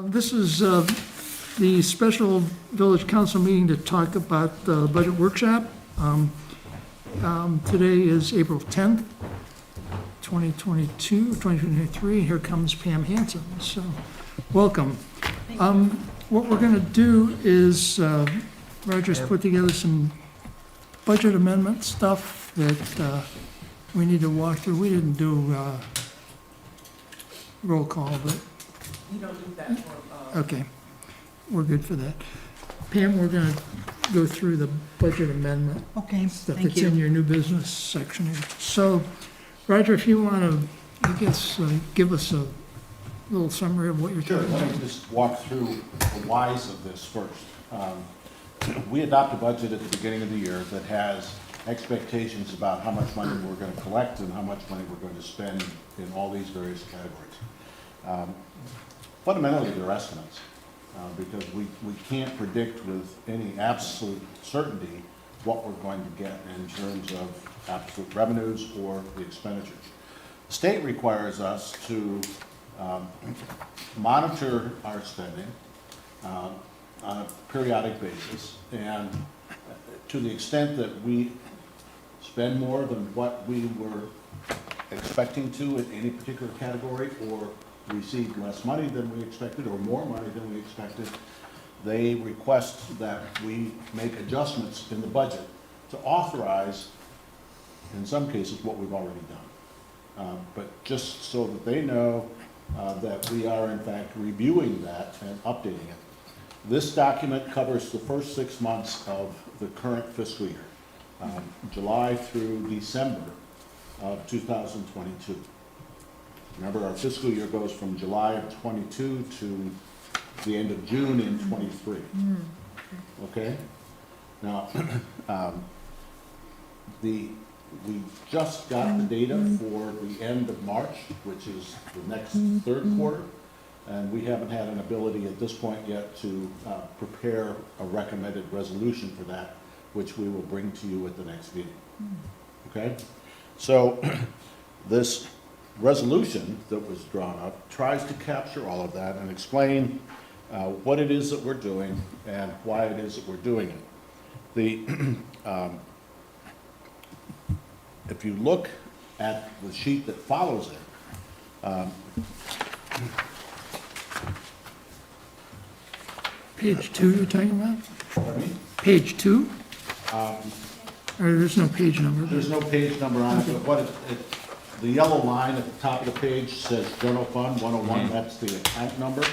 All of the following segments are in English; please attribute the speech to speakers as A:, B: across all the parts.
A: This is the special village council meeting to talk about the budget workshop. Today is April 10th, 2023. Here comes Pam Hanson, so welcome. What we're going to do is, Roger's put together some budget amendment stuff that we need to walk through. We didn't do roll call, but
B: You don't do that for,
A: okay, we're good for that. Pam, we're gonna go through the budget amendment
B: okay,
A: stuff
B: thank
A: that's in
B: you.
A: your new business section here. So, Roger, if you wanna, I guess, give us a little summary of what you're
C: Sure,
A: talking
C: let
A: about.
C: me just walk through the whys of this first. We adopt a budget at the beginning of the year that has expectations about how much money we're gonna collect and how much money we're going to spend in all these various categories. Fundamentally, they're estimates, because we can't predict with any absolute certainty what we're going to get in terms of absolute revenues or the expenditures. The state requires us to monitor our spending on a periodic basis, and to the extent that we spend more than what we were expecting to in any particular category, or receive less money than we expected, or more money than we expected, they request that we make adjustments in the budget to authorize, in some cases, what we've already done. But just so that they know that we are in fact reviewing that and updating it. This document covers the first 6 months of the current fiscal year, July through December of 2022. Remember, our fiscal year goes from July of '22 to the end of June in '23. Okay? Now, we just got the data for the end of March, which is the next third quarter, and we haven't had an ability at this point yet to prepare a recommended resolution for that, which we will bring to you at the next meeting. Okay? So, this resolution that was drawn up tries to capture all of that and explain what it is that we're doing and why it is that we're doing it. If you look at the sheet that follows it,
A: Page 2 you're talking about?
C: pardon me?
A: Page 2? Or there's no page number?
C: There's no page number on it, but the yellow line at the top of the page says General Fund 101, that's the account number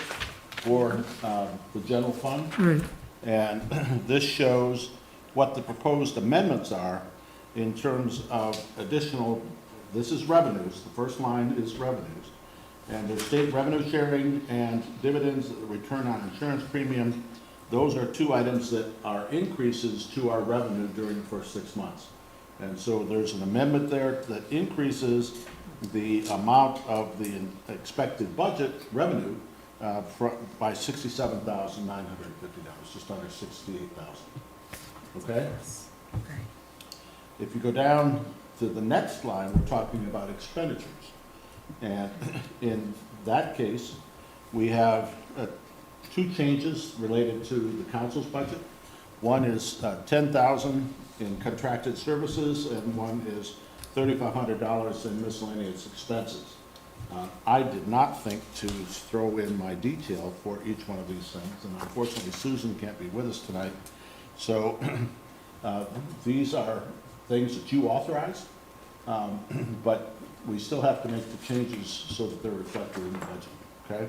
C: for the general fund.
A: Right,
C: And this shows what the proposed amendments are in terms of additional, this is revenues, the first line is revenues. And there's state revenue sharing and dividends, return on insurance premium. Those are two items that are increases to our revenue during the first 6 months. And so there's an amendment there that increases the amount of the expected budget revenue by $67,950, just under $68,000. Okay?
B: Okay.
C: If you go down to the next line, we're talking about expenditures. And in that case, we have two changes related to the council's budget. One is $10,000 in contracted services, and one is $3,500 in miscellaneous expenses. I did not think to throw in my detail for each one of these things, and unfortunately Susan can't be with us tonight. So these are things that you authorized, but we still have to make the changes so that they're reflected in the budget, okay?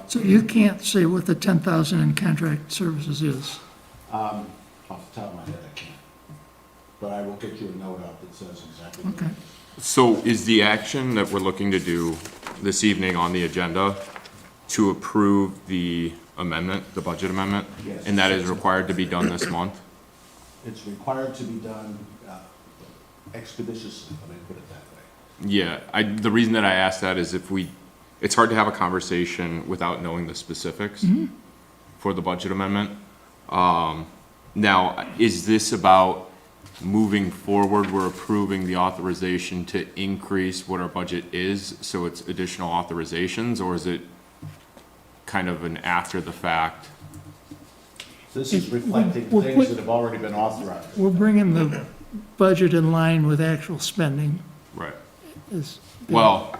A: so you can't say what the 10,000 in contract services is?
C: Off the top of my head, I can't. But I will get you a note out that says exactly what
A: Okay.
C: it is.
D: So is the action that we're looking to do this evening on the agenda to approve the amendment, the budget amendment?
C: Yes.
D: And that is required to be done this month?
C: It's required to be done expeditiously, let me put it that way.
D: Yeah, the reason that I asked that is it's hard to have a conversation without knowing the specifics for the budget amendment. Now, is this about moving forward, we're approving the authorization to increase what our budget is, so it's additional authorizations, or is it kind of an after the fact.
C: This is reflecting
A: We'll
C: things
A: put-
C: that have already been authorized.
A: We're bringing the budget in line with actual spending
D: Right.
A: is.
D: Well,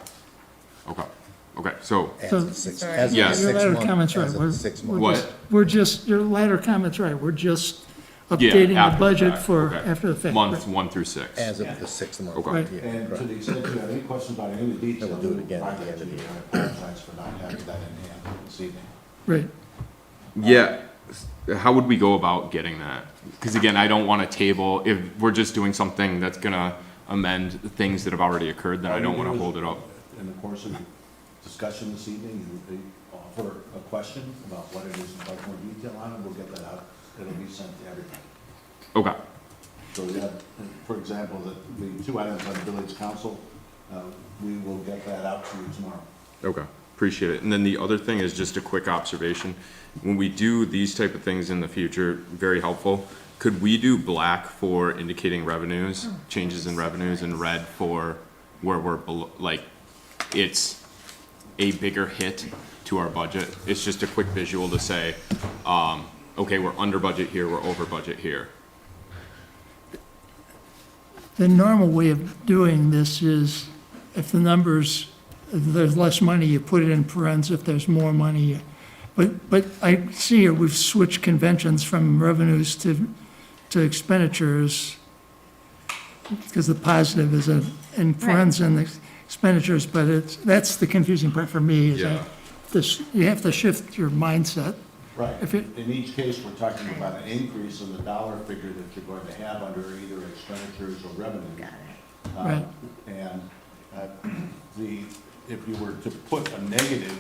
D: okay, so,
E: As
A: So-
E: of six,
B: Sorry.
E: as of
D: Yes.
E: the
A: Your
E: 6
A: latter
E: month,
A: comment's right.
E: as of
A: We're-
E: the 6
A: we're
E: month.
A: just- We're just, your latter comment's right, we're just
D: yeah.
A: updating the
D: after
A: budget
D: fact,
A: for
D: okay.
A: after the fact.
D: Months 1 through 6.
E: As of the 6th month.
D: Okay.
A: Right.
E: Yeah,
C: And to
E: correct.
C: the extent you have any questions about any of the details.
E: And we'll do it again at the
C: provide
E: end of the
C: that to
E: year.
C: you. I apologize for not having that in hand this evening.
A: Right,
D: Yeah, how would we go about getting that? Because again, I don't want to table, if we're just doing something that's gonna amend things that have already occurred, then I don't want to hold it up.
C: In the course of the discussion this evening, you offer a question about what it is, like more detail on it, we'll get that out. It'll be sent to everybody.
D: Okay,
C: So we have, for example, the 2 items on the village council, we will get that out to you tomorrow.
D: okay, appreciate it. And then the other thing is just a quick observation. When we do these type of things in the future, very helpful. Could we do black for indicating revenues, changes in revenues, and red for where we're below, like, it's a bigger hit to our budget? It's just a quick visual to say, okay, we're under budget here, we're over budget here.
A: the normal way of doing this is if the numbers, if there's less money, you put it in parentheses, if there's more money. But I see here, we've switched conventions from revenues to expenditures, because the positive is in parentheses and the expenditures, but that's the confusing part for me, is
D: Yeah.
A: you have to shift your mindset.
C: Right.
A: If it-
C: In each case, we're talking about an increase in the dollar figure that you're going to have under either expenditures or revenues.
B: Got it.
A: Right.
C: And if you were to put a negative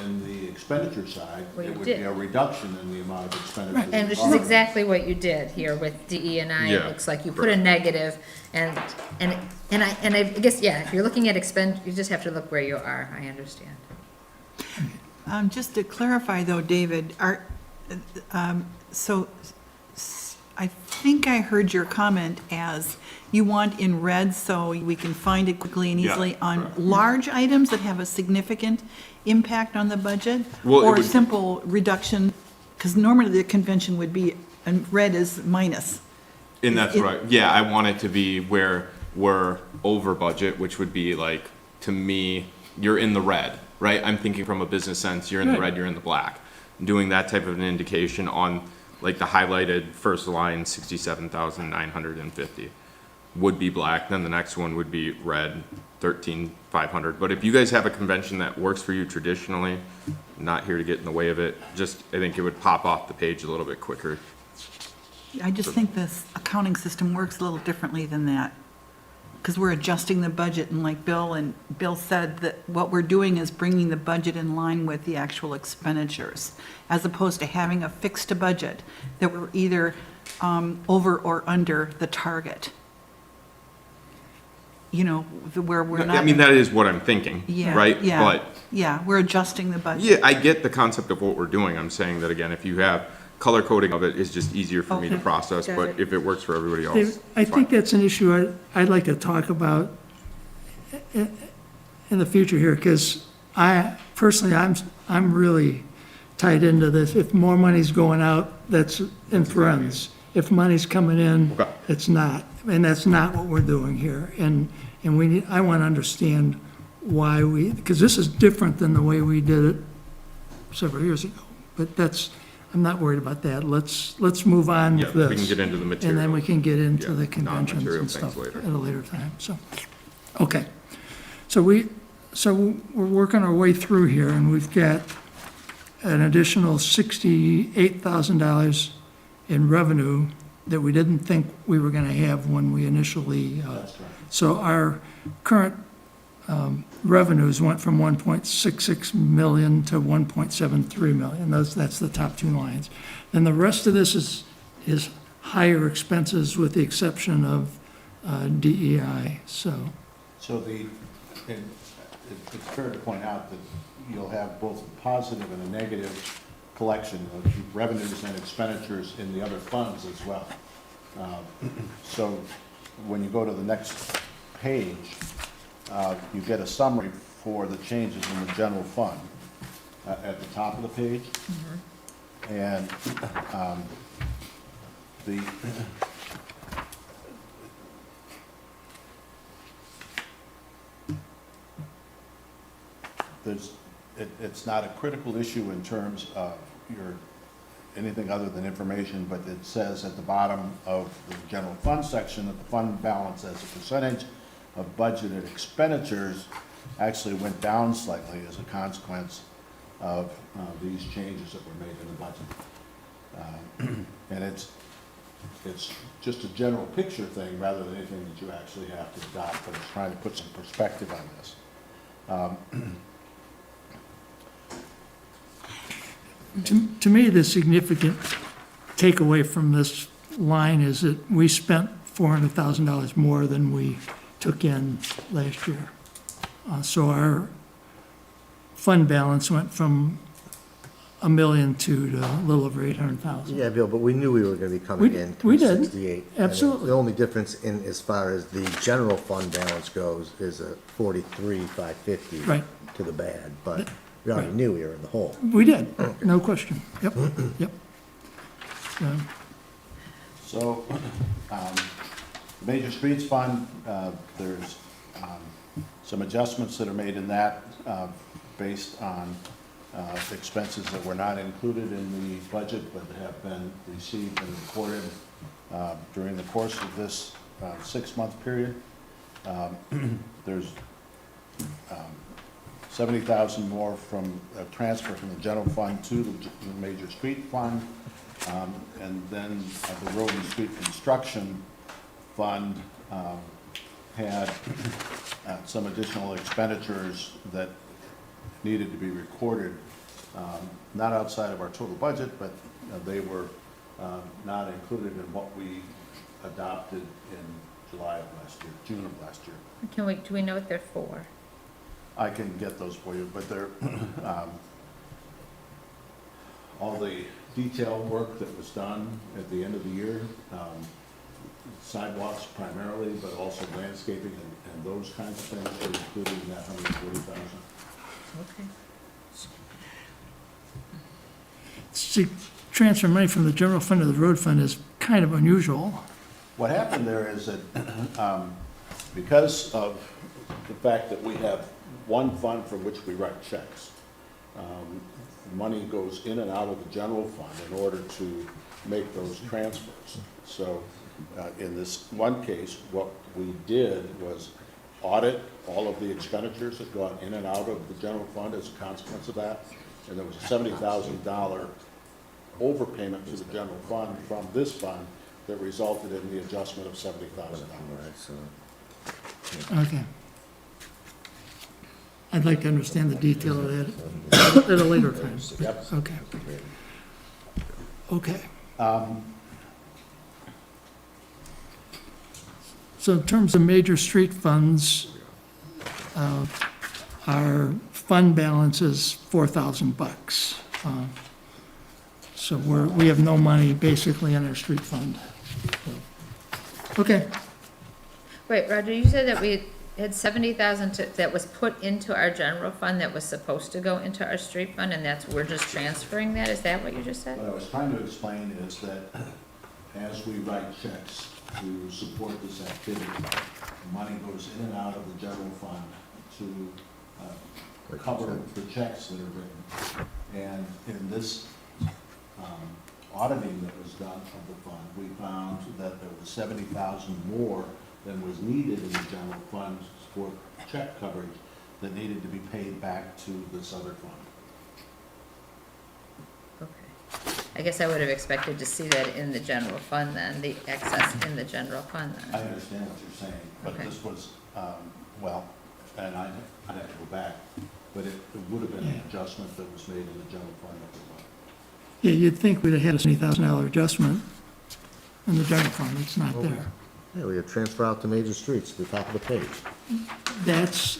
C: in the expenditure side,
B: Well, you
C: it would be
B: did.
C: a reduction in the amount of expenditures.
B: And which is exactly what you did here with DE and I.
D: Yeah,
B: It looks like you put a negative and I guess, yeah, if you're looking at you just have to look where you are. I understand.
F: Just to clarify though, David, I think I heard your comment as you want in red so we can find it quickly and
D: Yeah,
F: easily on
D: correct.
F: large items that have a significant impact on the budget?
D: Well, it
F: Or
D: would-
F: simple reduction, because normally the convention would be, and red is minus.
D: And that's
F: It-
D: right, yeah, I want it to be where we're over budget, which would be like, to me, you're in the red, right? I'm thinking from a business sense, you're in the
A: Right.
D: red, you're in the black. Doing that type of an indication on, like, the highlighted first line, 67,950 would be black, then the next one would be red, 13,500. But if you guys have a convention that works for you traditionally, not here to get in the way of it, just, I think it would pop off the page a little bit quicker.
F: I just think this accounting system works a little differently than that. Because we're adjusting the budget, and like Bill said, that what we're doing is bringing the budget in line with the actual expenditures, as opposed to having a fixed budget that we're either over or under the target. You know, where we're not.
D: I mean, that is what I'm thinking,
F: Yeah,
D: right?
F: yeah,
D: But,
F: yeah, we're adjusting the budget.
D: yeah, I get the concept of what we're doing. I'm saying that again, if you have color coding of it, is just easier for me to
F: Okay.
D: process,
B: Got
D: but
B: it.
D: if it works for everybody else.
A: Dave, I
D: it's
A: think
D: fine.
A: that's an issue I'd like to talk about in the future here, because personally, I'm really tied into this. If more money's going out, that's in parentheses. If money's coming in,
D: Okay.
A: it's not. And that's not what we're doing here. And I want to understand why because this is different than the way we did it several years ago. But I'm not worried about that. Let's move on
D: Yeah,
A: with
D: we
A: this.
D: can get into the material.
A: And then we can get into
D: Yeah,
A: the conventions
D: non-material
A: and
D: things
A: stuff
D: later.
A: at a later time, so. Okay. So we're working our way through here, and we've got an additional $68,000 in revenue that we didn't think we were gonna have when we initially,
C: That's correct.
A: so our current revenues went from 1.66 million to 1.73 million. That's the top two lines. And the rest of this is higher expenses with the exception of DEI, so.
C: So it's fair to point out that you'll have both a positive and a negative collection of revenues and expenditures in the other funds as well. So when you go to the next page, you get a summary for the changes in the general fund. at the top of the page. And the, it's not a critical issue in terms of your, anything other than information, but it says at the bottom of the general fund section that the fund balance as a percentage of budgeted expenditures actually went down slightly as a consequence of these changes that were made in the budget. And it's just a general picture thing rather than anything that you actually have to adopt, but it's trying to put some perspective on this.
A: To me, the significant takeaway from this line is that we spent $400,000 more than we took in last year. So our fund balance went from $1 million to a little over $800,000.
E: Yeah, Bill, but we knew we were gonna be coming in
A: We did.
E: 368. And
A: Absolutely.
E: The only difference in, as far as the general fund balance goes, is a 43,550.
A: Right.
E: To the bad, but we already
A: Right.
E: knew we were in the hole.
A: We did, no question. Yep, yep.
C: So, Major Streets Fund, there's some adjustments that are made in that based on expenses that were not included in the budget but have been received and recorded during the course of this 6-month period. There's 70,000 more from a transfer from the general fund to the Major Street Fund. And then the road and street construction fund had some additional expenditures that needed to be recorded, not outside of our total budget, but they were not included in what we adopted in July of last year, June of last year.
B: Do we know what they're for?
C: I can get those for you, but they're, all the detail work that was done at the end of the year, sidewalks primarily, but also landscaping and those kinds of things are included in that 140,000.
B: Okay.
A: See, transfer money from the general fund to the road fund is kind of unusual.
C: What happened there is that, because of the fact that we have one fund from which we write checks, money goes in and out of the general fund in order to make those transfers. So, in this one case, what we did was audit all of the expenditures that gone in and out of the general fund as a consequence of that. And there was a $70,000 overpayment to the general fund from this fund that resulted in the adjustment of $70,000.
A: Okay. I'd like to understand the detail of that at a later time.
C: Yep.
A: Okay. Okay. So in terms of major street funds, our fund balance is $4,000. So we have no money basically in our street fund. Okay,
B: Wait, Roger, you said that we had 70,000 that was put into our general fund that was supposed to go into our street fund, and we're just transferring that? Is that what you just said?
C: What I was trying to explain is that as we write checks to support this activity, money goes in and out of the general fund to cover the checks that are written. And in this auditing that was done of the fund, we found that there was 70,000 more than was needed in the general fund for check coverage that needed to be paid back to this other fund.
B: Okay. I guess I would have expected to see that in the general fund then, the excess in the general fund
C: I
B: then.
C: understand what you're saying, but
B: Okay.
C: this was, well, and I'd have to go back, but it would have been an adjustment that was made in the general fund.
A: yeah, you'd think we'd have had a $70,000 adjustment in the general fund, it's not there.
E: Yeah, we had transfer out to major streets, the top of the page.
A: That's,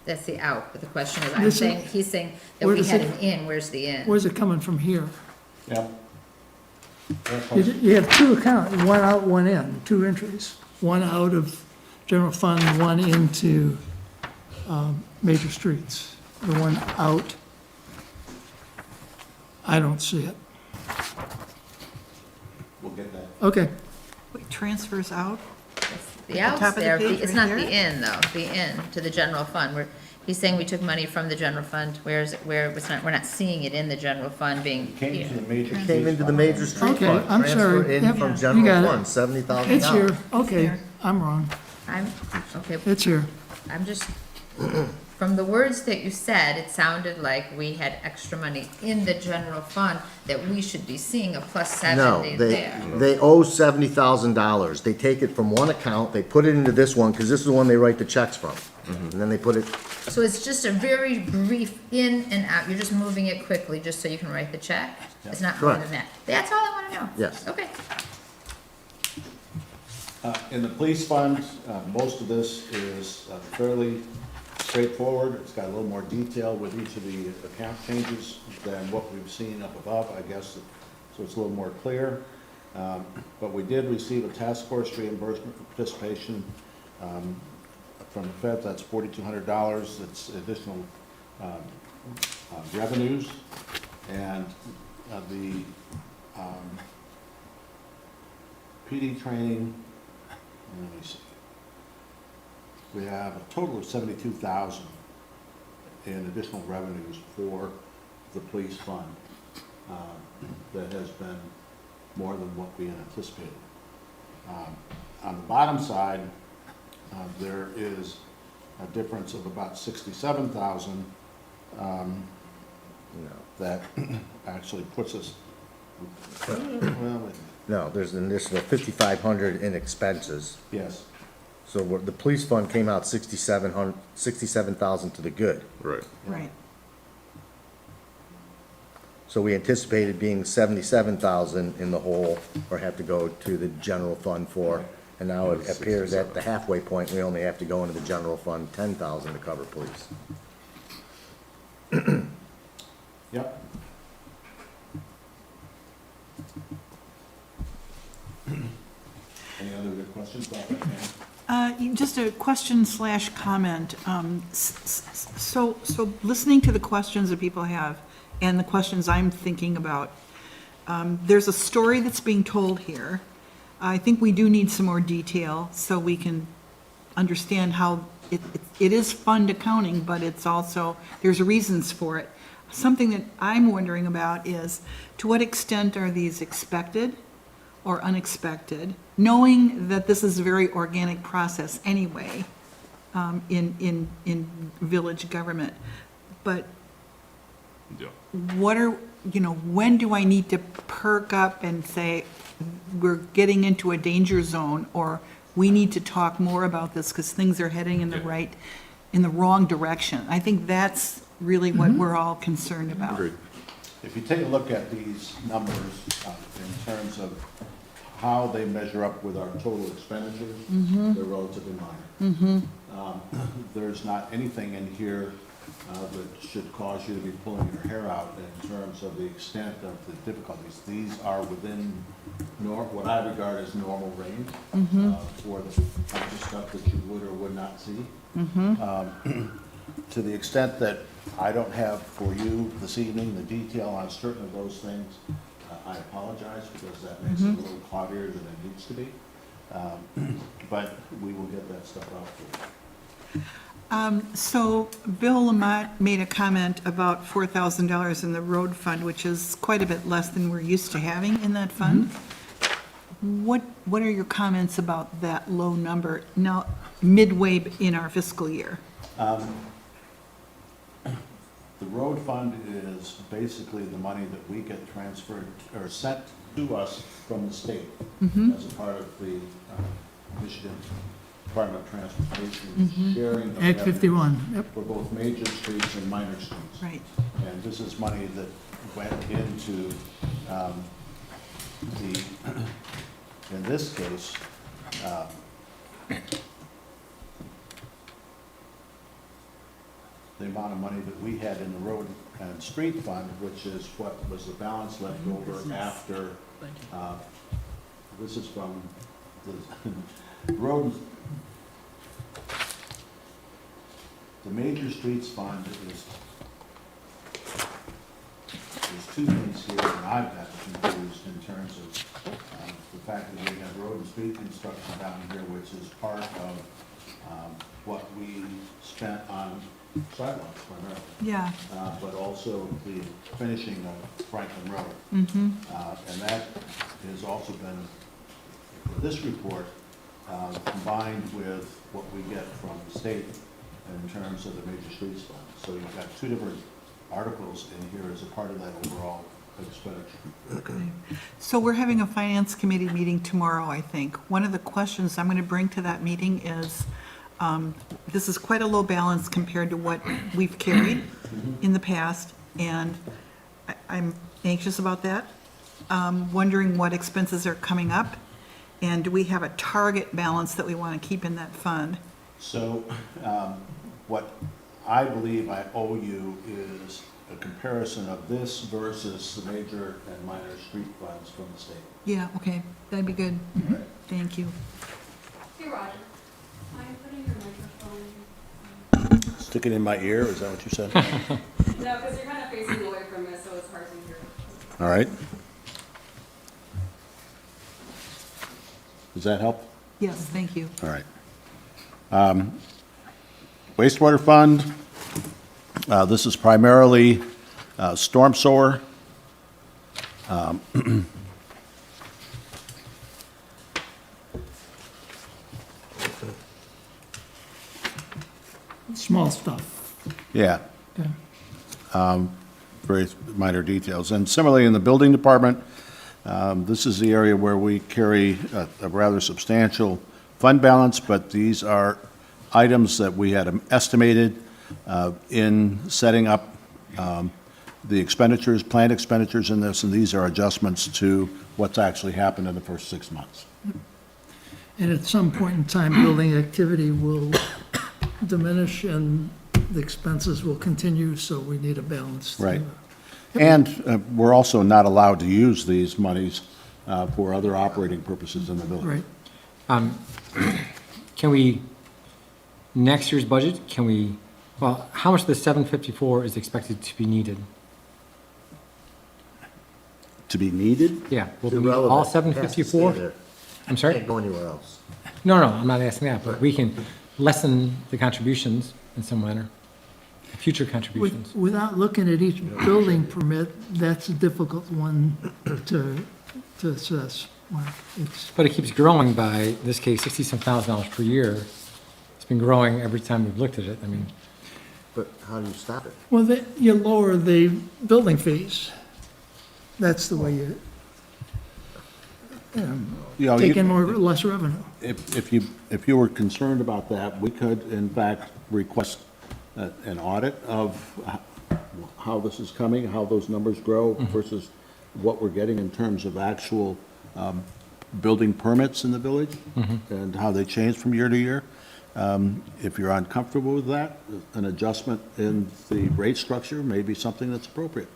B: That's the out, but the question is, he's saying that
A: Where
B: we
A: does
B: had
A: it-
B: an in, where's the in?
A: where's it coming from here?
C: Yeah.
A: You have two accounts, one out, one in, two entries. One out of general fund, one into major streets. the one out. I don't see it.
C: We'll get that.
A: Okay,
F: Wait, transfers out?
B: The
F: At the top
B: outs
F: of the
B: there,
F: page,
B: it's
F: right
B: not the
F: there?
B: in though, the in to the general fund. He's saying we took money from the general fund, where it's not, we're not seeing it in the general fund being
C: It came to the major streets.
E: Came into the major street
A: Okay,
E: fund,
A: I'm
E: transfer
A: sorry.
E: in
A: Yep,
E: from
A: you got
E: general
A: it.
E: fund, $70,000.
A: it's here, okay,
F: here.
A: I'm wrong,
B: I'm, okay,
A: it's here.
B: I'm just, from the words that you said, it sounded like we had extra money in the general fund that we should be seeing a plus
E: No,
B: 70
E: they,
B: there.
E: they owe $70,000. They take it from one account, they put it into this one, because this is the one they write the checks from. And then they put it,
B: So it's just a very brief in and out, you're just moving it quickly just so you can write the check? It's not more
E: Correct.
B: than that? That's all I wanna know.
E: Yes.
B: Okay.
C: In the police fund, most of this is fairly straightforward. It's got a little more detail with each of the account changes than what we've seen up above, I guess, so it's a little more clear. But we did receive a task force reimbursement for participation from the Fed. That's $4,200. It's additional revenues. And the PD training, let me see. We have a total of 72,000 in additional revenues for the police fund. That has been more than what we had anticipated. On the bottom side, there is a difference of about 67,000 that actually puts us, well, wait a minute.
E: no, there's an additional 5,500 in expenses.
C: Yes,
E: So the police fund came out 67,000 to the good.
D: Right.
F: Right.
E: So we anticipated being 77,000 in the hole, or have to go to the general fund for, and now it appears at the halfway point, we only have to go into the general fund 10,000 to cover police.
C: yep. Any other good questions about that, Pam?
F: Just a question slash comment. So listening to the questions that people have and the questions I'm thinking about, there's a story that's being told here. I think we do need some more detail so we can understand how it is fund accounting, but it's also, there's reasons for it. Something that I'm wondering about is, to what extent are these expected or unexpected, knowing that this is a very organic process anyway, in village government? But
D: Yeah.
F: what are, when do I need to perk up and say, we're getting into a danger zone, or we need to talk more about this because things are heading in the wrong direction? I think that's really what we're all concerned about.
D: Agreed.
C: If you take a look at these numbers in terms of how they measure up with our total expenditures, they're relatively minor. There's not anything in here that should cause you to be pulling your hair out in terms of the extent of the difficulties. These are within what I regard as normal range for the type of stuff that you would or would not see. To the extent that I don't have for you this evening the detail on certain of those things, I apologize, because that makes it a little cloudier than it needs to be. But we will get that stuff out for you.
F: So Bill Lamont made a comment about $4,000 in the road fund, which is quite a bit less than we're used to having in that fund. What are your comments about that low number now midway in our fiscal year?
C: The road fund is basically the money that we get transferred or sent to us from the state as a part of the Michigan Department of Transportation sharing of
A: Act
C: revenues
A: 51, yep.
C: for both major streets and minor streets.
F: Right.
C: And this is money that went into in this case, the amount of money that we had in the road and street fund, which is what was the balance left over after, this is from the road. The major streets fund is two things here that I've got confused in terms of the fact that we have road and street construction down here, which is part of what we spent on sidewalks primarily.
F: Yeah,
C: But also the finishing of Franklin Road. And that has also been, for this report, combined with what we get from the state in terms of the major streets fund. So you've got two different articles in here as a part of that overall expenditure.
F: so we're having a finance committee meeting tomorrow, I think. One of the questions I'm going to bring to that meeting is, this is quite a low balance compared to what we've carried in the past, and I'm anxious about that. Wondering what expenses are coming up, and do we have a target balance that we want to keep in that fund?
C: So what I believe I owe you is a comparison of this versus the major and minor street funds from the state.
F: Yeah, okay, that'd be good. Thank you.
G: Hey, Roger. I'm putting your microphone.
C: Stick it in my ear, is that what you said?
G: No, because you're kind of facing away from this, so it's hard to hear.
C: All right. Does that help?
F: Yes, thank you.
C: All right. Wastewater fund, this is primarily storm sewer.
A: Small stuff.
C: Yeah,
A: Okay.
C: very minor details. And similarly, in the building department, this is the area where we carry a rather substantial fund balance, but these are items that we had estimated in setting up the expenditures, planned expenditures in this, and these are adjustments to what's actually happened in the first 6 months.
A: And at some point in time, building activity will diminish and the expenses will continue, so we need a balance.
C: Right. And we're also not allowed to use these monies for other operating purposes in the building.
A: Right.
H: Can we, next year's budget, can we, well, how much of the 754 is expected to be needed?
C: To be needed?
H: Yeah, will
E: It's
H: we need all
E: irrelevant. It has to stay
H: 754?
E: there.
H: I'm sorry?
E: Can't go anywhere else.
H: No, I'm not asking that, but we can lessen the contributions in some manner, future contributions.
A: Without looking at each building permit, that's a difficult one to assess. Well, it's,
H: But it keeps growing by, in this case, $67,000 per year. It's been growing every time we've looked at it. I mean,
E: But how do you stop it?
A: well, you lower the building fees. That's the way you
C: You know,
A: take in more, less revenue.
C: if you were concerned about that, we could in fact request an audit of how this is coming, how those numbers grow versus what we're getting in terms of actual building permits in the village and how they change from year to year. If you're uncomfortable with that, an adjustment in the rate structure may be something that's appropriate.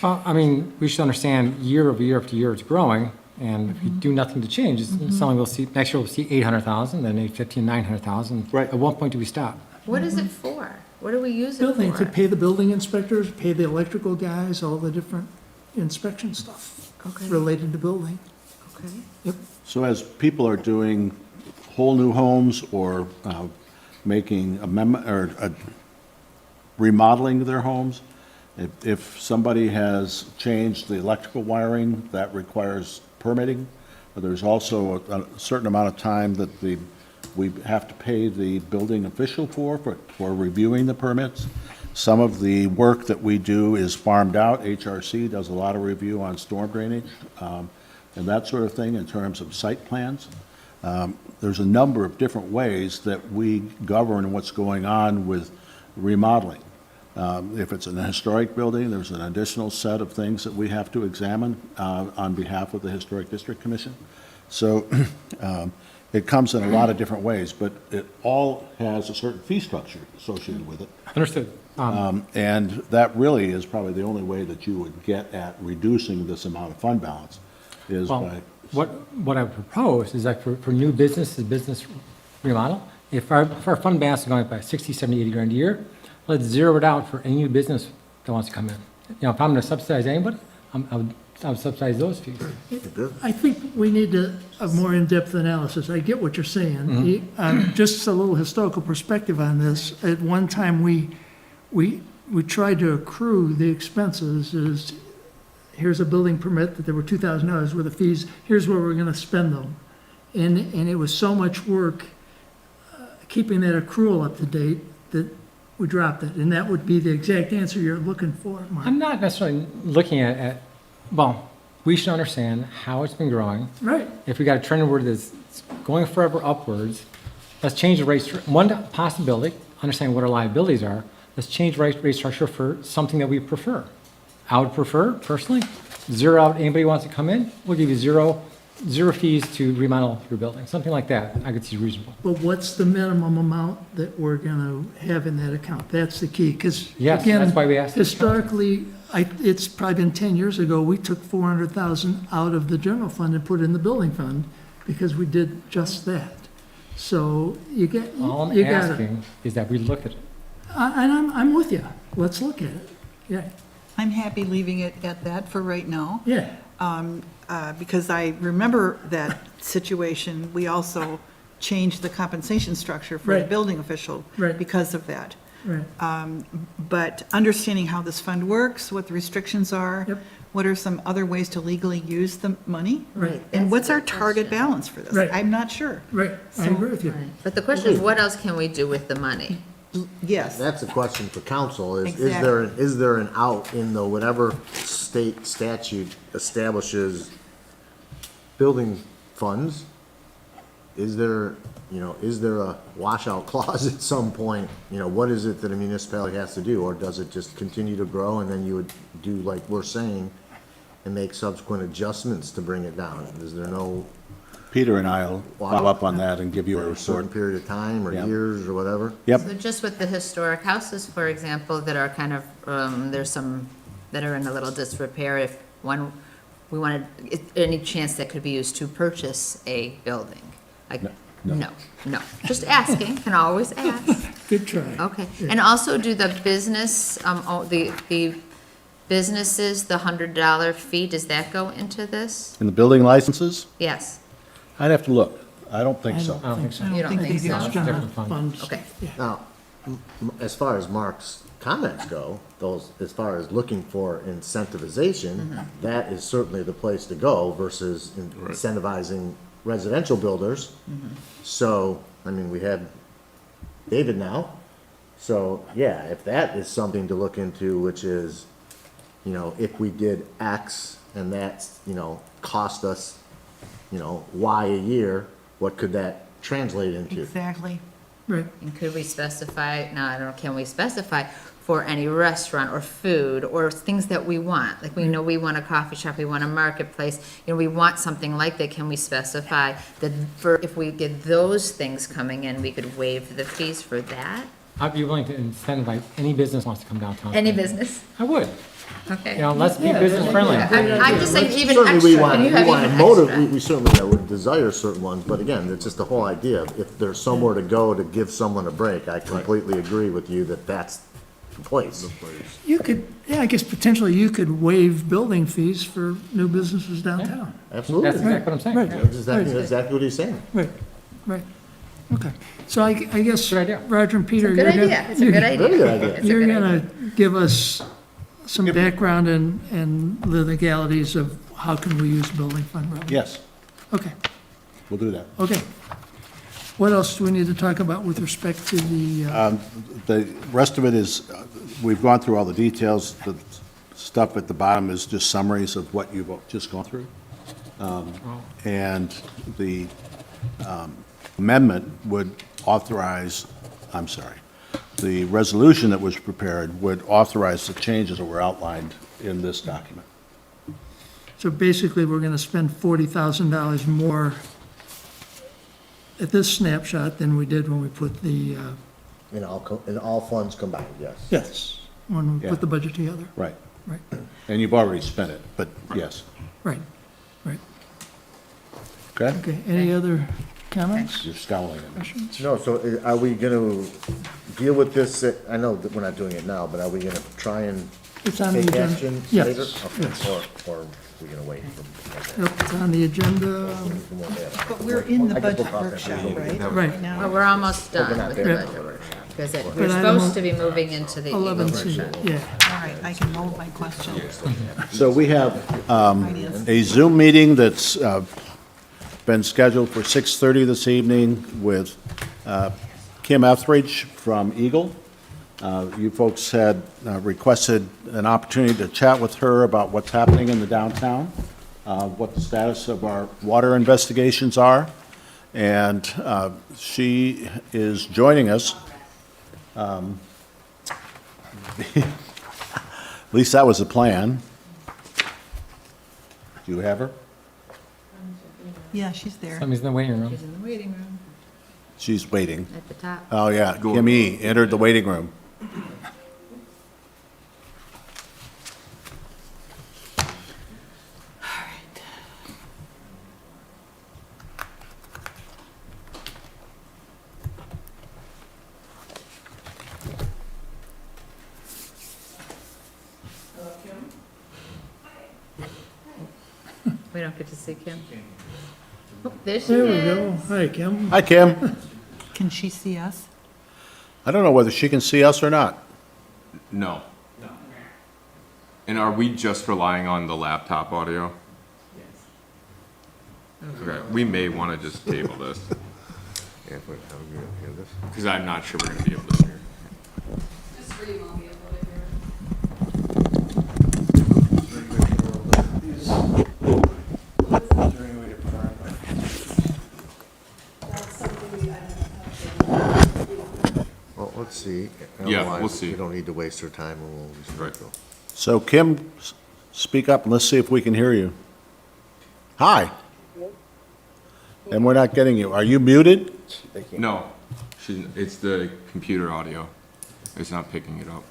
H: well, I mean, we should understand year over year after year it's growing, and if you do nothing to change, it's something we'll see, next year we'll see 800,000, then 850, 900,000.
C: Right.
H: At what point do we stop?
B: What is it for? What do we use it
A: Building, to
B: for?
A: pay the building inspectors, pay the electrical guys, all the different inspection stuff
B: Okay.
A: related to building.
B: Okay.
A: Yep.
C: So as people are doing whole new homes or making amendment, or remodeling their homes, if somebody has changed the electrical wiring, that requires permitting. There's also a certain amount of time that we have to pay the building official for reviewing the permits. Some of the work that we do is farmed out. HRC does a lot of review on storm drainage, and that sort of thing in terms of site plans. There's a number of different ways that we govern what's going on with remodeling. If it's an historic building, there's an additional set of things that we have to examine on behalf of the Historic District Commission. So it comes in a lot of different ways, but it all has a certain fee structure associated with it.
H: Understood.
C: And that really is probably the only way that you would get at reducing this amount of fund balance, is
H: Well,
C: by,
H: what I would propose is that for new business, the business remodel, if our fund balance is going up by 60, 70, 80 grand a year, let's zero it out for any new business that wants to come in. You know, if I'm gonna subsidize anybody, I would subsidize those fees.
A: I think we need a more in-depth analysis. I get what you're saying. Just a little historical perspective on this. At one time, we tried to accrue the expenses as, here's a building permit that there were $2,000 worth of fees, here's where we're gonna spend them. And it was so much work keeping that accrual up to date that we dropped it. And that would be the exact answer you're looking for, Mark.
H: I'm not necessarily looking at, well, we should understand how it's been growing.
A: Right,
H: If we got a trend where it's going forever upwards, let's change the rate, one possibility, understanding what our liabilities are, let's change rate structure for something that we prefer. I would prefer, personally, zero out, anybody wants to come in, we'll give you zero fees to remodel your building, something like that, I could see reasonable.
A: but what's the minimum amount that we're gonna have in that account? That's the key, because
H: Yes,
A: again,
H: that's why we asked.
A: historically, it's probably been 10 years ago, we took 400,000 out of the general fund and put it in the building fund because we did just that. So you get,
H: All I'm
A: you got it.
H: asking is that we look at it.
A: And I'm with you. Let's look at it. Yeah,
F: I'm happy leaving it at that for right now.
A: yeah,
F: Because I remember that situation, we also changed the compensation structure for the
A: Right.
F: building official
A: Right.
F: because of that.
A: right.
F: But understanding how this fund works, what the restrictions are,
A: Yep.
F: what are some other ways to legally use the money?
A: Right.
F: And what's our
B: That's the
F: target
B: question.
F: balance for this?
A: Right.
F: I'm not sure.
A: Right, I
F: So-
A: agree with you.
B: But the question is, what else can we do with the money?
F: Yes,
E: That's a question for council, is
F: Exactly.
E: is there an out in the whatever state statute establishes building funds? Is there, is there a washout clause at some point? What is it that a municipality has to do, or does it just continue to grow and then you would do like we're saying and make subsequent adjustments to bring it down? Is there no
C: Peter and I'll follow up on that and give you a
E: for a certain
C: report.
E: period of time or
C: Yeah.
E: years or whatever?
C: Yep,
B: So just with the historic houses, for example, that are kind of, there's some that are in a little disrepair, if one, we wanted, any chance that could be used to purchase a building? Like, no, just asking, can always ask.
A: Good try.
B: Okay, and also do the business, the businesses, the $100 fee, does that go into this?
C: and the building licenses,
B: Yes,
C: I'd have to look. I don't think so.
H: I don't think so.
B: you don't think
F: they
B: so?
F: do.
A: It's general
H: Different fund.
A: funds.
B: Okay.
E: Now, as far as Mark's comments go, as far as looking for incentivization, that is certainly the place to go versus incentivizing residential builders. So, I mean, we had David now. So, yeah, if that is something to look into, which is, if we did X and that's, cost us, Y a year, what could that translate into?
F: exactly.
A: Right,
B: And could we specify, now, I don't know, can we specify for any restaurant or food or things that we want? Like, we know we want a coffee shop, we want a marketplace, we want something like that. Can we specify that for, if we get those things coming in, we could waive the fees for that?
H: I'd be willing to incentivize any business wants to come downtown.
B: Any business?
H: I would,
B: Okay.
H: let's be business friendly.
B: I'm just saying even
E: Certainly,
B: extra,
E: we
B: can
E: want,
B: you
E: we
B: have
E: want
B: even
E: to motivate,
B: extra?
E: we certainly would desire certain ones, but again, it's just the whole idea. If there's somewhere to go to give someone a break, I completely agree with you that that's the place.
A: you could, I guess potentially you could waive building fees for new businesses downtown.
E: Absolutely.
H: That's exactly what I'm saying.
A: Right.
H: yeah.
E: That's exactly what he's saying.
A: Right, right, okay. So I guess,
H: Good idea.
A: Roger and Peter,
B: Good
A: you're
B: idea, it's a good
A: gonna,
B: idea.
E: Very good idea.
B: It's a
A: you're
B: good
A: gonna
B: idea.
A: give us some background and the legalities of how can we use building fund revenue?
C: Yes,
A: Okay,
C: we'll do that.
A: okay. What else do we need to talk about with respect to the,
C: The rest of it is, we've gone through all the details. The stuff at the bottom is just summaries of what you've just gone through. And the amendment would authorize, I'm sorry, the resolution that was prepared would authorize the changes that were outlined in this document.
A: so basically, we're gonna spend $40,000 more at this snapshot than we did when we put the,
E: In all funds combined, yes.
A: yes, when we
C: Yeah.
A: put the budget together.
C: Right.
A: Right,
C: And you've already spent it, but yes.
A: right, right.
C: Okay?
A: Okay, any other comments,
C: You're scowling at me.
A: questions?
E: No, so are we gonna deal with this, I know that we're not doing it now, but are we gonna try and
A: It's on the
E: Take
A: agenda.
E: action
A: Yes,
E: later? Okay,
A: yes.
E: or we're gonna wait for.
A: Yep, it's on the agenda.
F: But we're in the
E: I guess we'll
F: budget
E: talk that
F: workshop,
E: later.
F: right?
A: Right.
F: Now.
B: Well, we're almost done
E: not
B: with the
A: there.
B: budget workshop, because we're
A: But item
B: supposed to be moving into the Eagle
A: 11C,
B: workshop.
A: yeah.
F: All right, I can hold my question.
C: So we have
F: Finance.
C: a Zoom meeting that's been scheduled for 6:30 this evening with Kim Etheridge from Eagle. You folks had requested an opportunity to chat with her about what's happening in the downtown, what the status of our water investigations are, and she is joining us. At least that was the plan. Do you have her?
F: Yeah, she's there.
H: Somebody's in the waiting room.
B: She's in the waiting room
C: She's waiting.
B: at the top.
C: Oh, yeah, Kim E. entered the waiting room.
B: We don't get to see Kim. Oh, there she
A: There we
B: is.
A: go. Hi, Kim.
C: Hi, Kim.
F: Can she see us?
C: I don't know whether she can see us or not.
D: No. And are we just relying on the laptop audio? Okay, we may want to just table this, because I'm not sure we're gonna be able to hear.
G: Just scream, I'll be able to hear. That's something we, I don't have.
E: Well, let's see.
D: Yeah, we'll
E: Otherwise,
D: see.
E: We don't need to waste our time, and we'll just.
D: Right.
C: So Kim, speak up and let's see if we can hear you. Hi. And we're not getting you. Are you muted?
D: No, it's the computer audio. It's not picking it up.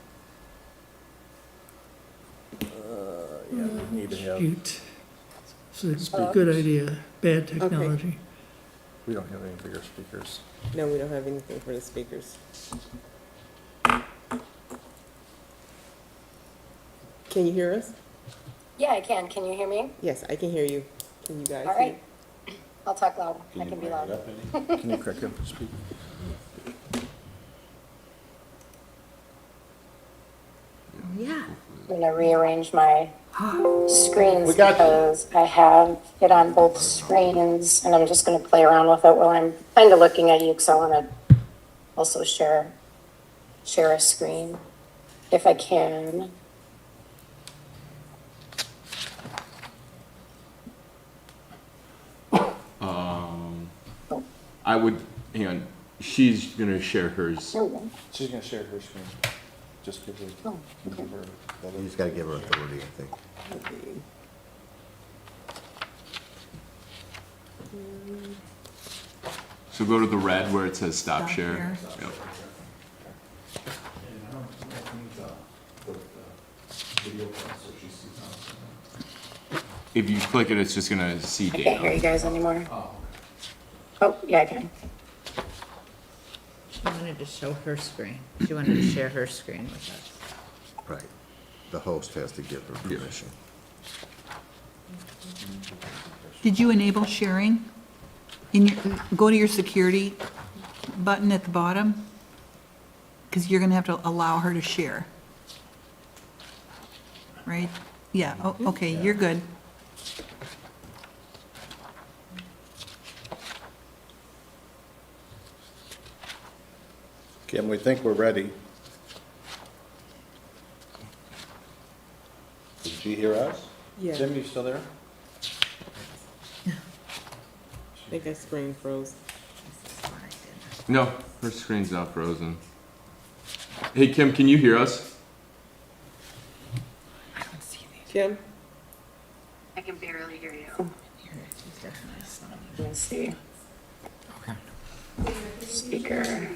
A: Shoot. It's a good idea. Bad technology.
I: We don't have any bigger speakers.
J: No, we don't have anything for the speakers. Can you hear us?
K: Yeah, I can. Can you hear me?
J: Yes, I can hear you. Can you guys
K: All
J: hear?
K: right. I'll talk loud. I can be loud.
I: Can you crack up the speaker?
B: Yeah.
K: I'm gonna rearrange my screens
C: We got you.
K: because I have it on both screens, and I'm just gonna play around with it while I'm kind of looking at you, because I wanna also share a screen if I can.
D: I would, hang on, she's gonna share hers.
K: There we go.
I: She's gonna share her screen. Just give her,
K: Oh,
I: give her.
E: You just gotta give her authority, I think.
D: So go to the red where it says stop
F: Stop
D: share.
F: share.
D: Yep. If you click it, it's just gonna see
K: I can't hear
D: data.
K: you guys anymore. Oh, yeah, I can.
B: She wanted to show her screen. She wanted to share her screen with us.
E: Right. The host has to give her permission.
F: Did you enable sharing? Go to your security button at the bottom, because you're gonna have to allow her to share. Right? Yeah, oh, okay, you're good.
C: Kim, we think we're ready. Did she hear us?
J: Yeah,
I: Tim, you still there?
J: I think her screen froze.
D: No, her screen's not frozen. Hey, Kim, can you hear us?
J: Kim?
K: I can barely hear you. Let me see. Speaker.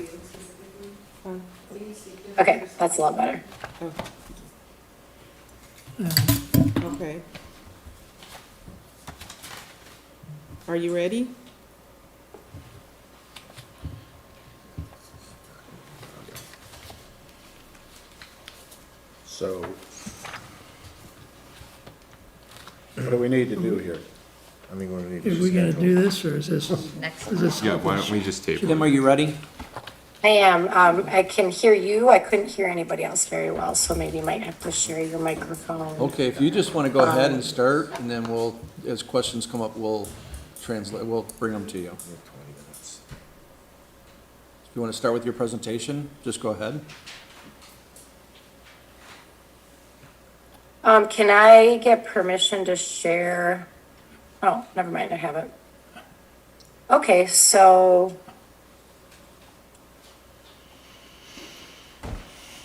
K: Okay, that's a lot better.
J: Okay. Are you ready?
C: So What do we need to do here?
E: I think we're gonna need to
A: Are we gonna
E: schedule.
A: do this, or is this,
B: Next
A: is this?
D: Yeah, why don't we just table?
I: Kim, are you ready?
K: I am, I can hear you, I couldn't hear anybody else very well, so maybe you might have to share your microphone.
I: Okay, if you just want to go ahead and start, and then we'll, as questions come up, we'll translate, we'll bring them to you.
E: We have 20 minutes.
I: If you want to start with your presentation, just go ahead.
K: Can I get permission to share? Oh, never mind, I have it. Okay, so.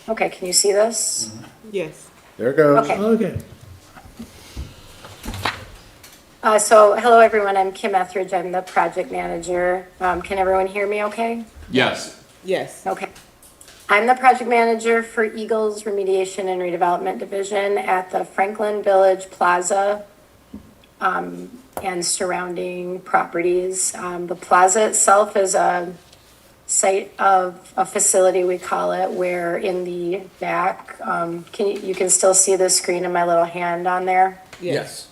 K: Okay, can you see this?
J: Yes.
C: There it goes.
K: Okay.
A: Okay,
K: So, hello, everyone, I'm Kim Etheridge, I'm the project manager. Can everyone hear me okay?
D: Yes.
J: Yes.
K: Okay. I'm the project manager for Eagles Remediation and Redevelopment Division at the Franklin Village Plaza and surrounding properties. The plaza itself is a site of a facility, we call it, where in the back, you can still see the screen of my little hand on there?
J: Yes.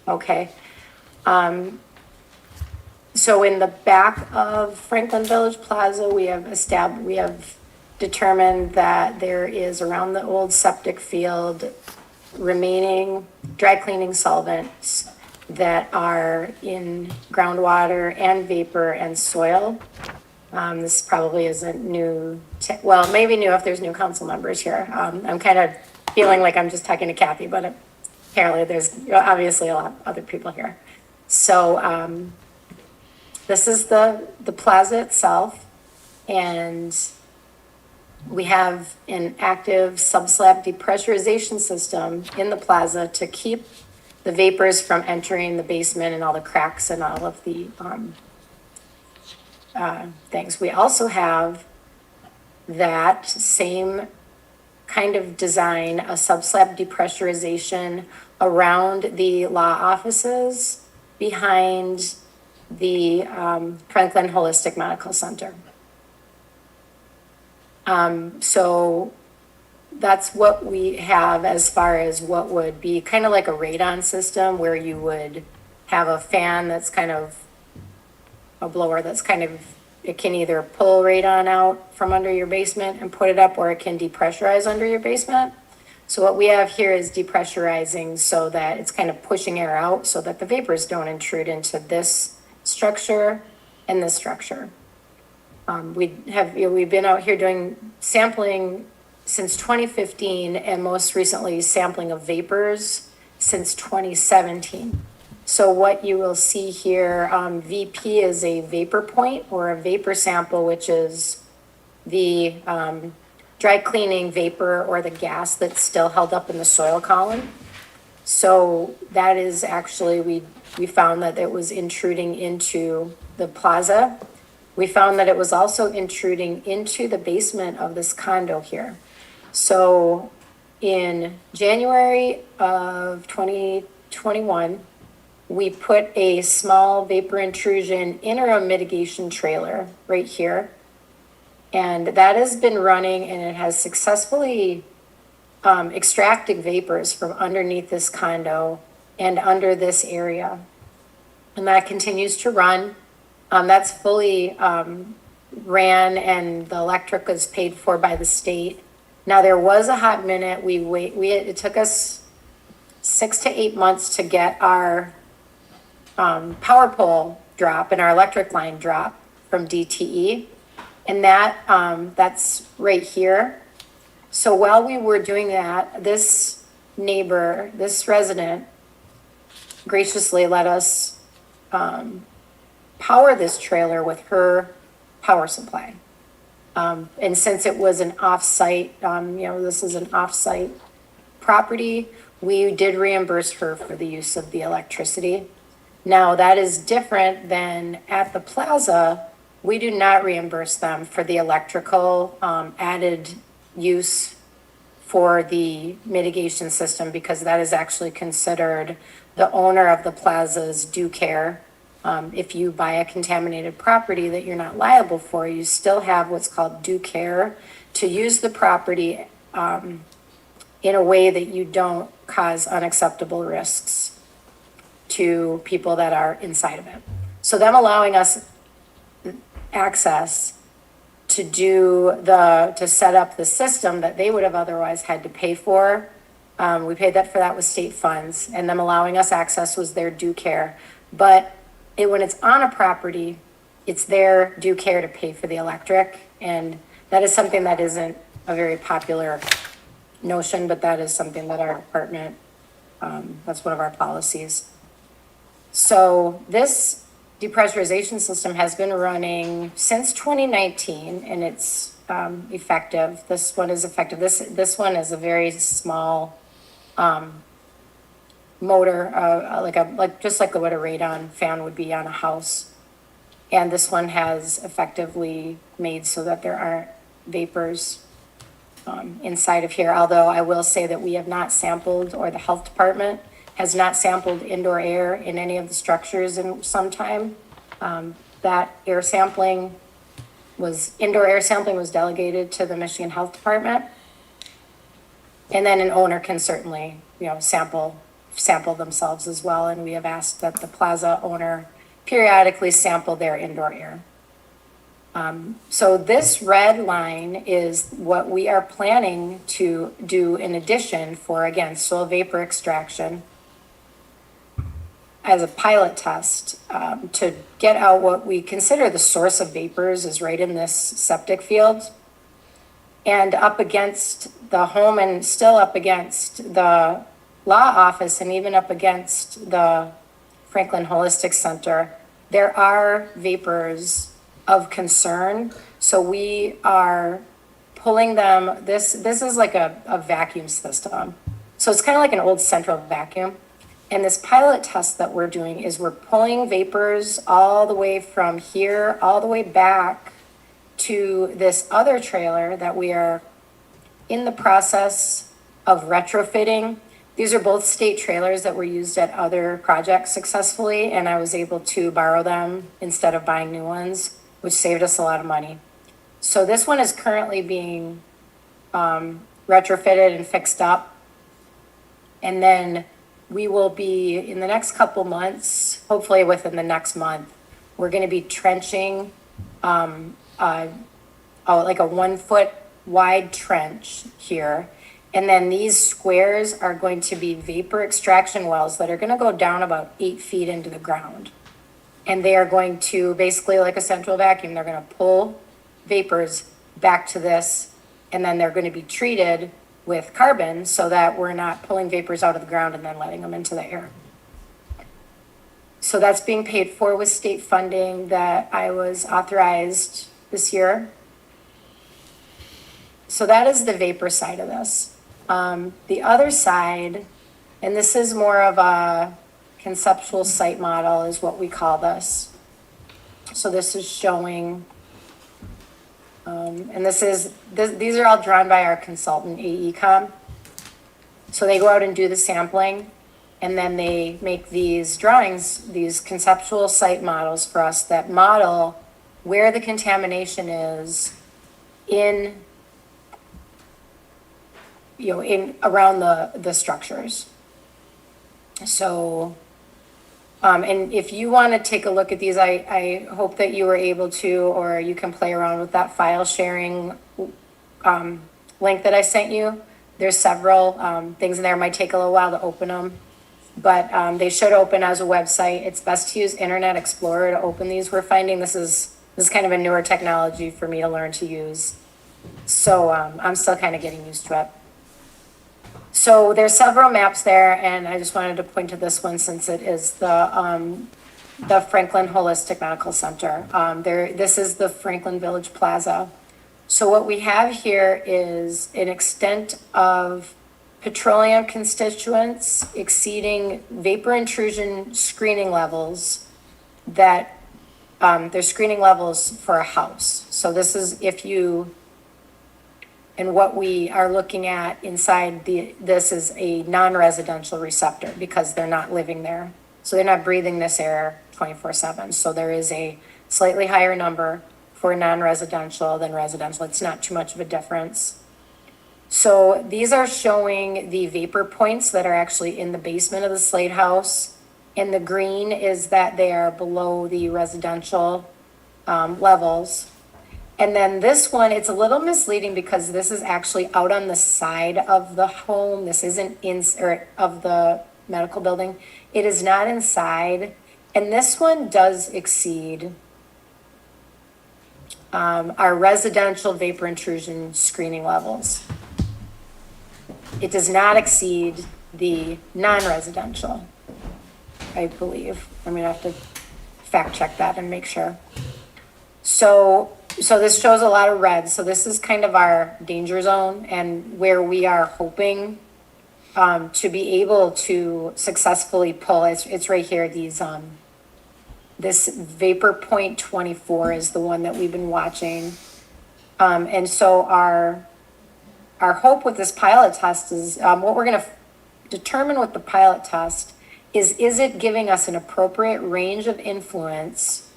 K: Okay. So in the back of Franklin Village Plaza, we have determined that there is around the old septic field remaining dry cleaning solvents that are in groundwater and vapor and soil. This probably isn't new, well, maybe new if there's new council members here. I'm kind of feeling like I'm just talking to Kathy, but apparently there's obviously a lot of other people here. So this is the plaza itself, and we have an active subslab depressurization system in the plaza to keep the vapors from entering the basement and all the cracks and all of the things. We also have that same kind of design, a subslab depressurization around the law offices behind the Franklin Holistic Medical Center. So that's what we have as far as what would be kind of like a radon system, where you would have a fan that's kind of a blower that's kind of, it can either pull radon out from under your basement and put it up, or it can depressurize under your basement. So what we have here is depressurizing so that it's kind of pushing air out so that the vapors don't intrude into this structure and this structure. We've been out here doing sampling since 2015, and most recently sampling of vapors since 2017. So what you will see here, VP is a vapor point or a vapor sample, which is the dry cleaning vapor or the gas that's still held up in the soil column. So that is actually, we found that it was intruding into the plaza. We found that it was also intruding into the basement of this condo here. So in January of 2021, we put a small vapor intrusion interim mitigation trailer right here. And that has been running, and it has successfully extracted vapors from underneath this condo and under this area. And that continues to run. That's fully ran, and the electric was paid for by the state. Now, there was a hot minute, it took us 6 to 8 months to get our power pole drop and our electric line drop from DTE. And that's right here. So while we were doing that, this neighbor, this resident, graciously let us power this trailer with her power supply. And since it was an off-site, this is an off-site property, we did reimburse her for the use of the electricity. Now, that is different than at the plaza. We do not reimburse them for the electrical added use for the mitigation system, because that is actually considered the owner of the plaza's due care. If you buy a contaminated property that you're not liable for, you still have what's called due care to use the property in a way that you don't cause unacceptable risks. to people that are inside of it. So them allowing us access to to set up the system that they would have otherwise had to pay for. We paid for that with state funds, and them allowing us access was their due care. But when it's on a property, it's their due care to pay for the electric, and that is something that isn't a very popular notion, but that is something that our department, that's one of our policies. So this depressurization system has been running since 2019, and it's effective. This one is effective. This one is a very small motor, just like what a radon fan would be on a house. And this one has effectively made so that there aren't vapors inside of here. Although I will say that we have not sampled, or the health department has not sampled indoor air in any of the structures in some time. That indoor air sampling was delegated to the Michigan Health Department. And then an owner can certainly, sample themselves as well. And we have asked that the plaza owner periodically sample their indoor air. So this red line is what we are planning to do in addition for, again, soil vapor extraction as a pilot test to get out what we consider the source of vapors is right in this septic field. And up against the home, and still up against the law office, and even up against the Franklin Holistic Center, there are vapors of concern. So we are pulling them. This is like a vacuum system. So it's kind of like an old central vacuum. And this pilot test that we're doing is we're pulling vapors all the way from here, all the way back to this other trailer that we are in the process of retrofitting. These are both state trailers that were used at other projects successfully, and I was able to borrow them instead of buying new ones, which saved us a lot of money. So this one is currently being retrofitted and fixed up. And then we will be, in the next couple months, hopefully within the next month, we're going to be trenching like a 1 foot wide trench here. And then these squares are going to be vapor extraction wells that are going to go down about 8 feet into the ground. And they are going to, basically like a central vacuum, they're going to pull vapors back to this, and then they're going to be treated with carbon so that we're not pulling vapors out of the ground and then letting them into the air. So that's being paid for with state funding that I was authorized this year. So that is the vapor side of this. The other side, and this is more of a conceptual site model is what we call this. So this is showing, and these are all drawn by our consultant, AECOM. So they go out and do the sampling, and then they make these drawings, these conceptual site models for us that model where the contamination is in around the structures. So, and if you want to take a look at these, I hope that you were able to, or you can play around with that file sharing link that I sent you. There's several things in there. It might take a little while to open them, but they should open as a website. It's best to use Internet Explorer to open these. We're finding this is kind of a newer technology for me to learn to use. So I'm still kind of getting used to it. So there's several maps there, and I just wanted to point to this one since it is the Franklin Holistic Medical Center. This is the Franklin Village Plaza. So what we have here is an extent of petroleum constituents exceeding vapor intrusion screening levels that they're screening levels for a house. So this is and what we are looking at inside this is a non-residential receptor because they're not living there. So they're not breathing this air 24/7. So there is a slightly higher number for non-residential than residential. It's not too much of a difference. So these are showing the vapor points that are actually in the basement of the Slade House and the green is that they are below the residential levels. And then this one, it's a little misleading because this is actually out on the side of the home. This isn't or of the medical building. It is not inside. And this one does exceed our residential vapor intrusion screening levels. It does not exceed the non-residential, I believe. I'm gonna have to fact check that and make sure. So this shows a lot of red. So this is kind of our danger zone and where we are hoping to be able to successfully pull. It's right here. This Vapor Point 24 is the one that we've been watching. And so our hope with this pilot test is what we're going to determine with the pilot test is it giving us an appropriate range of influence?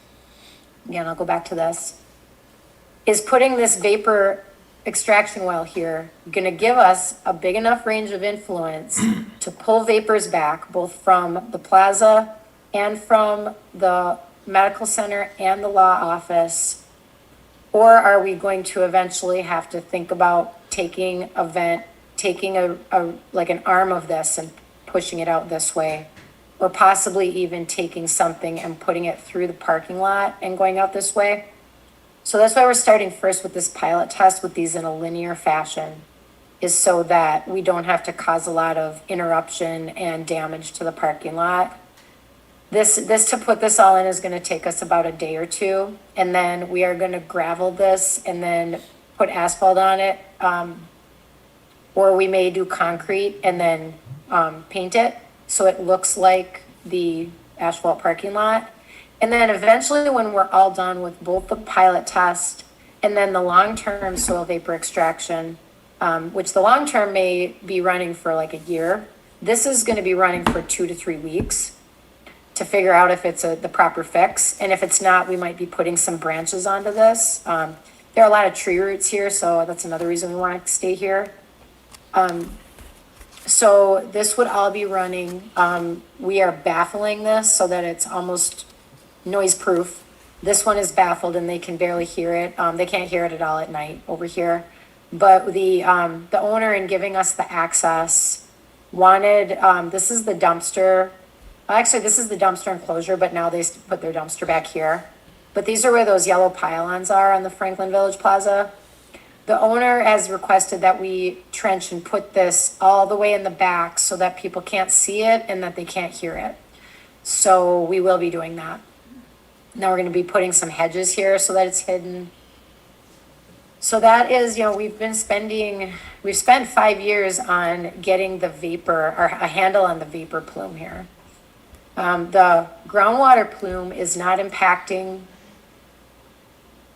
K: Again, I'll go back to this. Is putting this vapor extraction well here going to give us a big enough range of influence to pull vapors back, both from the plaza and from the medical center and the law office? Or are we going to eventually have to think about taking like an arm of this and pushing it out this way? Or possibly even taking something and putting it through the parking lot and going out this way? So that's why we're starting first with this pilot test with these in a linear fashion, is so that we don't have to cause a lot of interruption and damage to the parking lot. This to put this all in is going to take us about a day or two, and then we are going to gravel this and then put asphalt on it, or we may do concrete and then paint it so it looks like the asphalt parking lot. And then eventually, when we're all done with both the pilot test and then the long-term soil vapor extraction, which the long-term may be running for like a year, this is going to be running for 2 to 3 weeks to figure out if it's the proper fix. And if it's not, we might be putting some branches onto this. There are a lot of tree roots here, so that's another reason we want to stay here. So this would all be running. We are baffling this so that it's almost noise proof. This one is baffled and they can barely hear it. They can't hear it at all at night over here. But the owner, in giving us the access, wanted, this is the dumpster. Actually, this is the dumpster enclosure, but now they put their dumpster back here. But these are where those yellow pylons are on the Franklin Village Plaza. The owner has requested that we trench and put this all the way in the back so that people can't see it and that they can't hear it. So we will be doing that. Now we're going to be putting some hedges here so that it's hidden. So that is, we've spent 5 years on getting the vapor, or a handle on the vapor plume here. The groundwater plume is not impacting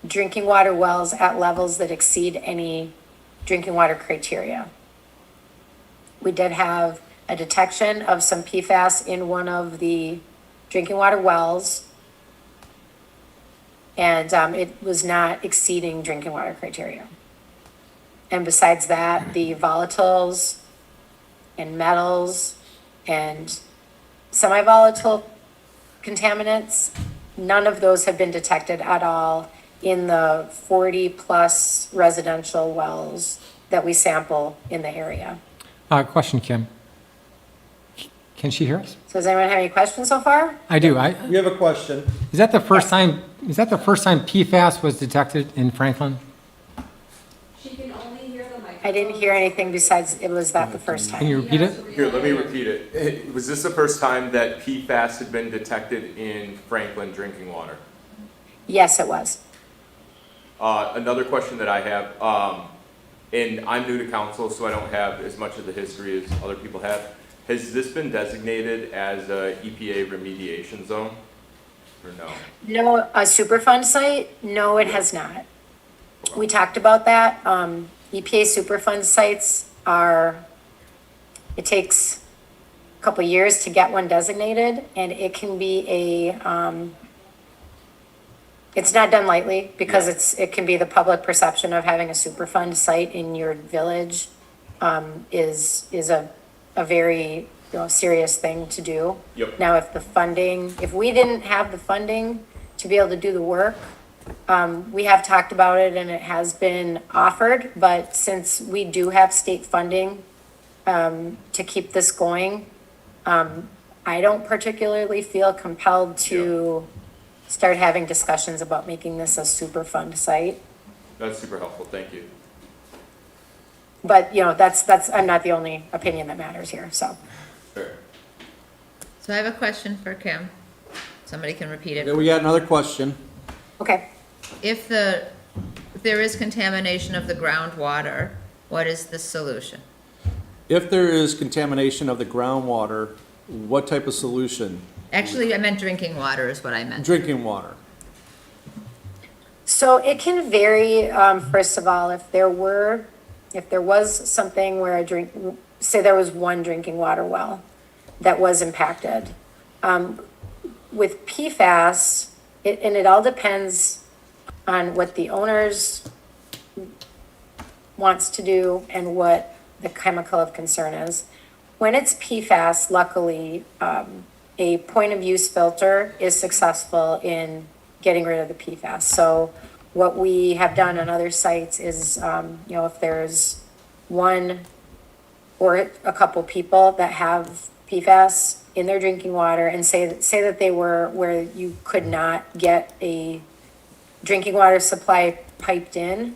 K: drinking water wells at levels that exceed any drinking water criteria. We did have a detection of some PFAS in one of the drinking water wells, and it was not exceeding drinking water criteria. And besides that, the volatiles and metals and semi-volatile contaminants, none of those have been detected at all in the 40-plus residential wells that we sample in the area.
H: Question, Kim. Can she hear us?
K: So does anyone have any questions so far?
H: I do.
I: We have a question.
H: Is that the first time PFAS was detected in Franklin?
G: She can only hear the microphone.
K: I didn't hear anything besides it was that the first
H: Can
K: time.
H: you repeat it?
D: Here, let me repeat it. Was this the first time that PFAS had been detected in Franklin drinking water?
K: Yes, it was.
D: Another question that I have, and I'm new to council, so I don't have as much of the history as other people have. Has this been designated as a EPA remediation zone, or no?
K: No, a Superfund site? No, it has not. We talked about that. EPA Superfund sites it takes a couple years to get one designated, and it can be it's not done lightly because it can be the public perception of having a Superfund site in your village is a very a serious thing to do.
D: Yep.
K: Now, if we didn't have the funding to be able to do the work, we have talked about it and it has been offered, but since we do have state funding, to keep this going, I don't particularly feel compelled to start having discussions about making this a Superfund site.
D: That's super helpful, thank you.
K: But, I'm not the only opinion that matters here, so.
D: Fair.
B: So I have a question for Kim. Somebody can repeat
I: Okay,
B: it.
I: we got another question.
K: Okay,
B: If there is contamination of the groundwater, what is the solution?
I: If there is contamination of the groundwater, what type of solution?
B: Actually, I meant drinking water is what I meant.
I: Drinking water.
K: so it can vary, first of all, if there was something where say there was one drinking water well that was impacted. With PFAS, it all depends on what the owners wants to do and what the chemical of concern is. When it's PFAS, luckily, a point of use filter is successful in getting rid of the PFAS. So what we have done on other sites is, if there's one or a couple people that have PFAS in their drinking water and say that they were where you could not get a drinking water supply piped in,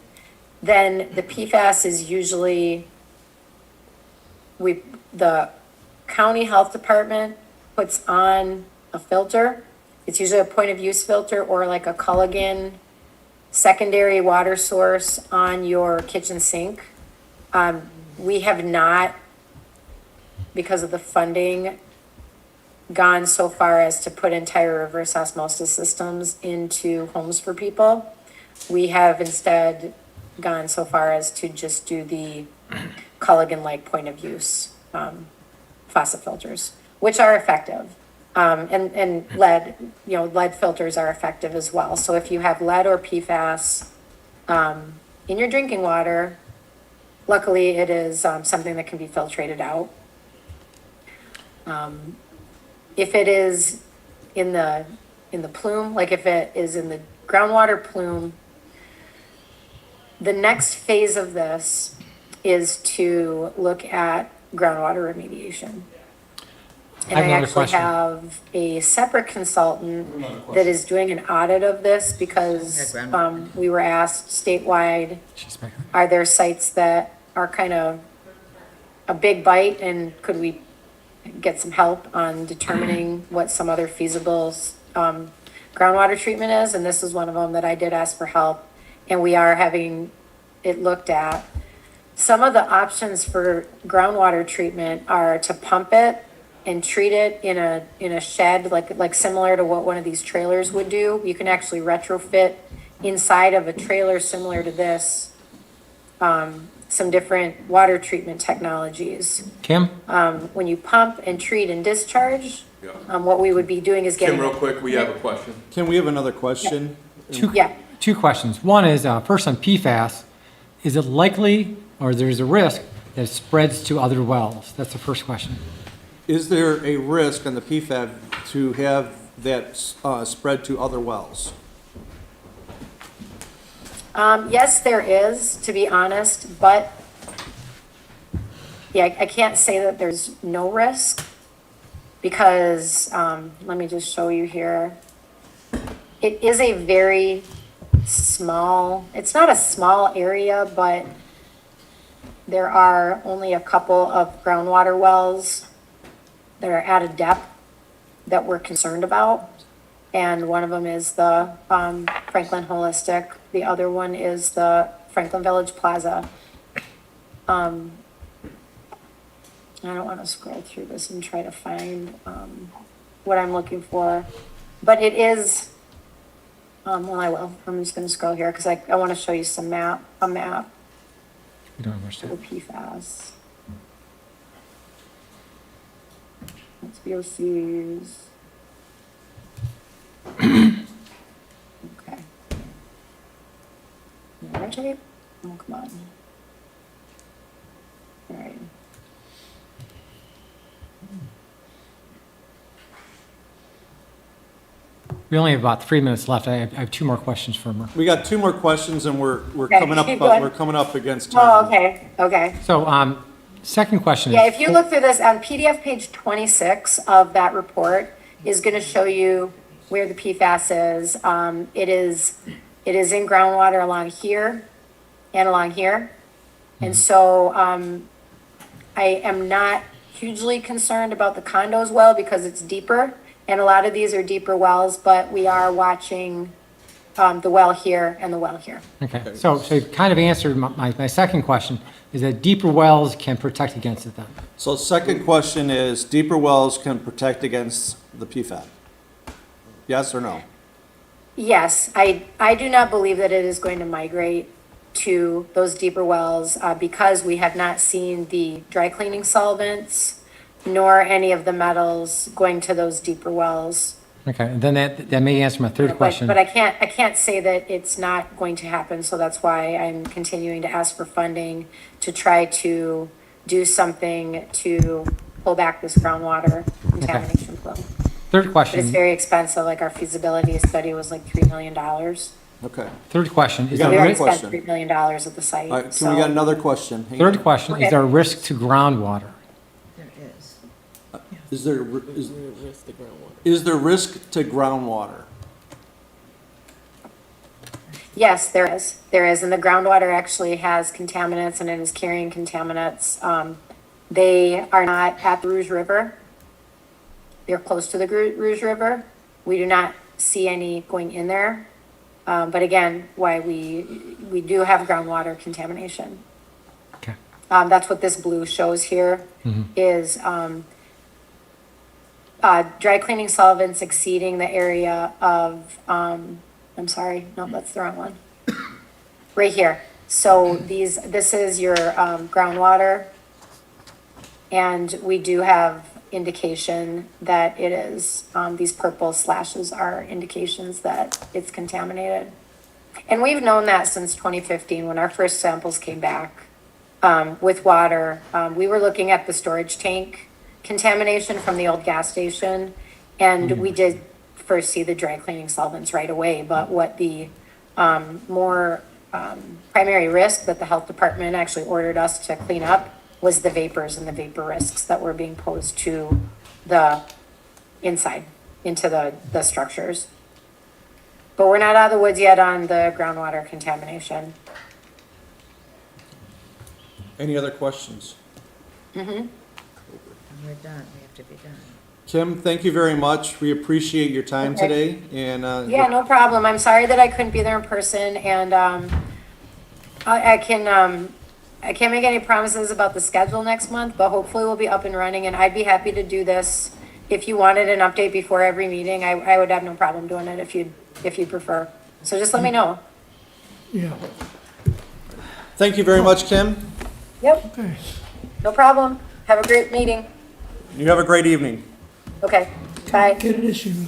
K: then the PFAS is usually, the county health department puts on a filter. It's usually a point of use filter or like a Culligan secondary water source on your kitchen sink. We have not, because of the funding, gone so far as to put entire reverse osmosis systems into homes for people. We have instead gone so far as to just do the Culligan-like point of use faucet filters, which are effective. And lead, lead filters are effective as well. So if you have lead or PFAS in your drinking water, luckily it is something that can be filtrated out. If it is in the plume, like if it is in the groundwater plume, the next phase of this is to look at groundwater remediation. And
H: I have
K: I
H: another
K: actually
H: question.
K: have a separate consultant that is doing an audit of this because
B: Okay, groundwater.
K: we were asked statewide,
H: She's back.
K: are there sites that are kind of a big bite and could we get some help on determining what some other feasible groundwater treatment is? And this is one of them that I did ask for help, and we are having it looked at. Some of the options for groundwater treatment are to pump it and treat it in a shed, like similar to what one of these trailers would do. You can actually retrofit inside of a trailer similar to this, some different water treatment technologies.
H: Kim?
K: When you pump and treat and discharge,
D: Yeah.
K: what we would be doing is getting.
D: Kim, real quick, we have a question.
I: Can we have another question?
K: Yeah,
H: Two questions. One is, first on PFAS, is it likely or there's a risk that it spreads to other wells? That's the first question.
I: Is there a risk on the PFAS to have that spread to other wells?
K: yes, there is, to be honest, but yeah, I can't say that there's no risk because, let me just show you here. It is a very small, it's not a small area, but there are only a couple of groundwater wells that are at a depth that we're concerned about. And one of them is the Franklin Holistic. The other one is the Franklin Village Plaza. I don't want to scroll through this and try to find what I'm looking for. But it is, well, I will. I'm just going to scroll here because I want to show you a map
H: We don't have much
K: for
H: time.
K: the PFAS. It's VOCs. Okay. Water tape? Oh, come on. All right.
H: We only have about 3 minutes left. I have 2 more questions for her.
I: We got 2 more questions and we're
K: Okay,
I: coming up,
K: keep going.
I: we're coming up against
K: Oh,
I: time.
K: okay, okay.
H: So, second question is.
K: Yeah, if you look through this, on PDF page 26 of that report is going to show you where the PFAS is. It is in groundwater along here and along here. And so, I am not hugely concerned about the condos well because it's deeper. And a lot of these are deeper wells, but we are watching, the well here and the well here.
H: Okay, so you kind of answered my second question, is that deeper wells can protect against it then?
I: So second question is, deeper wells can protect against the PFAS? Yes or no?
K: Yes, I do not believe that it is going to migrate to those deeper wells because we have not seen the dry cleaning solvents nor any of the metals going to those deeper wells.
H: Okay, and then that may answer my third question.
K: But I can't say that it's not going to happen, so that's why I'm continuing to ask for funding to try to do something to pull back this groundwater contamination flow.
H: Third
K: But it's
H: question,
K: very expensive, like our feasibility study was like $3 million.
I: Okay.
H: third question, is
I: got
K: We
H: there,
I: another
K: already
H: ri-
K: spent
I: question.
K: $3 million at the site,
I: All right, can
K: so.
I: we get another question? Hang
H: third
I: on.
H: question, is
K: Okay.
H: there a risk to groundwater?
B: There is.
I: Is there,
J: Risk the groundwater.
I: is there risk to groundwater?
K: Yes, there is. There is, and the groundwater actually has contaminants and it is carrying contaminants. They are not at the Rouge River. They're close to the Rouge River. We do not see any going in there. But again, why we do have groundwater contamination.
H: Okay,
K: That's what this blue shows here is, dry cleaning solvents exceeding the area of, I'm sorry, no, that's the wrong one. Right here. So this is your, groundwater. And we do have indication that it is, these purple slashes are indications that it's contaminated. And we've known that since 2015, when our first samples came back, with water. We were looking at the storage tank contamination from the old gas station. And we did first see the dry cleaning solvents right away, but what the, more, primary risk that the health department actually ordered us to clean up was the vapors and the vapor risks that were being posed to the inside, into the structures. But we're not out of the woods yet on the groundwater contamination.
I: Any other questions?
B: We're done, we have to be done.
I: Kim, thank you very much. We appreciate your time
K: Okay.
I: today and,
K: Yeah, no problem. I'm sorry that I couldn't be there in person and, I can't make any promises about the schedule next month, but hopefully we'll be up and running and I'd be happy to do this. If you wanted an update before every meeting, I would have no problem doing it if you'd prefer. So just let me know.
A: Yeah,
I: thank you very much, Kim.
K: Yep,
A: okay.
K: no problem. Have a great meeting.
I: You have a great evening.
K: Okay, bye.
A: Get it issued.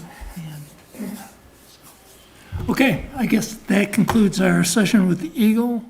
A: Okay, I guess that concludes our session with the Eagle.